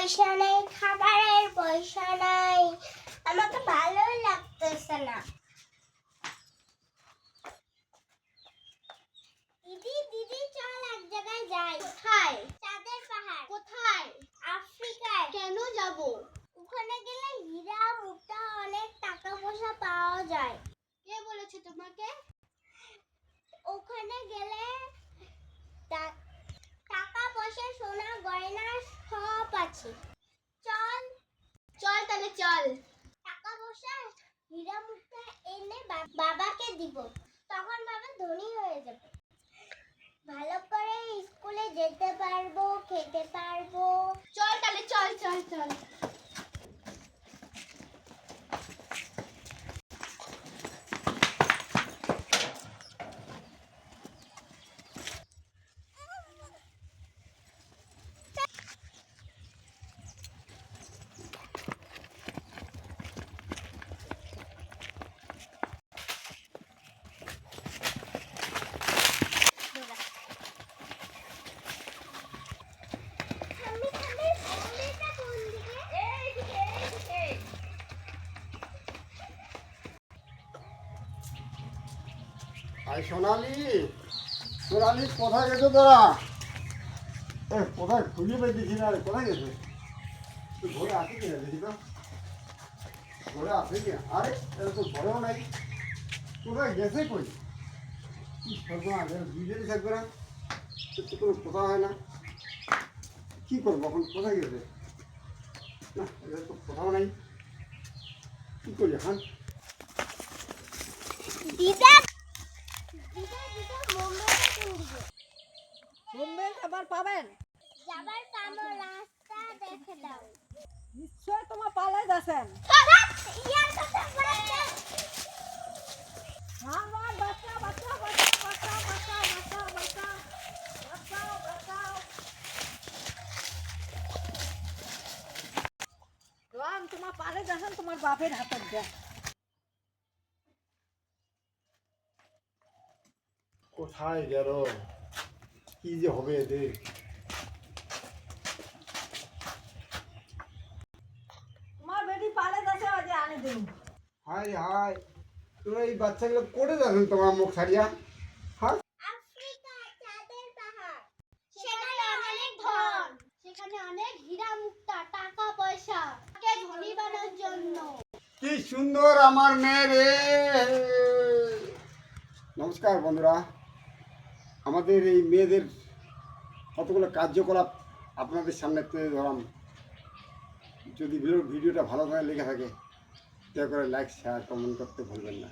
পয়সা নেই, খাবারের পয়সা নাই, আমাকে ভালোই লাগতেছে না। দিদি দিদি চল এক জায়গায় যাই। কোথায়? চাঁদের পাহাড়। কোথায়? আফ্রিকায়। কেন যাব? ওখানে গেলে হীরা মুক্তা অনেক টাকা পয়সা পাওয়া যায়। কে বলেছে তোমাকে? ওখানে গেলে টাকা পয়সা সোনা গয়না সব আছে। চল চল তাহলে চল। টাকা পয়সা হীরা মুক্তা এনে বাবাকে দিব, তখন বাবা ধনী হয়ে যাবে। ভালো করে স্কুলে যেতে পারবো, খেতে পারবো। চল তাহলে চল চল চল। আই সোনালি, সোনালি কোথায় গেছো তোরা? কোথায় খুঁজে পেয়েছি না রে, কোথায় গেছে? তুই ঘরে আসে কিনা দেখি তো, ঘরে আসে কিনা? আরে এটা তো ঘরেও নাই, কোথায় গেছে কই? কি সর্বনাশ, দুজনই থাকবে না, তো কোনো কথা হয় না। কী করবো এখন, কোথায় গেছে? না এটা তো কোথাও নাই, কী করি এখন? দিদা দিদা দিদা মুম্বাইতে কোন দিকে? মুম্বাই আবার পাবেন? যাবার কোনো রাস্তা দেখে দাও। নিশ্চয় তোমার পালাই যাচ্ছেন। ইয়ার কথা বলতে আমার বাচ্চা বাচ্চা বাচ্চা বাচ্চা বাচ্চা বাচ্চা বাচ্চা বাচ্চাও বাচ্চাও। রাম তোমার পালে যাচ্ছেন তোমার বাপের হাতের দেয়। কোথায় গেল, কি যে হবে এদের? তোমার বেটি পালে যাচ্ছে আজ আনে দিন। হাই হাই, তোমরা এই বাচ্চাগুলো করে যাচ্ছেন তোমার মুখ ছাড়িয়া? হ্যাঁ, আফ্রিকা চাঁদের পাহাড়, সেখানে অনেক ধন, সেখানে অনেক হীরা মুক্তা টাকা পয়সা, কে ধনী বানানোর জন্য। কি সুন্দর আমার মেয়ে রে। নমস্কার বন্ধুরা, আমাদের এই মেয়েদের কতগুলো কার্যকলাপ আপনাদের সামনে তুলে ধরলাম। যদি ভিডিওটা ভালো করে লেগে থাকে দয়া করে লাইক শেয়ার কমেন্ট করতে ভুলবেন না।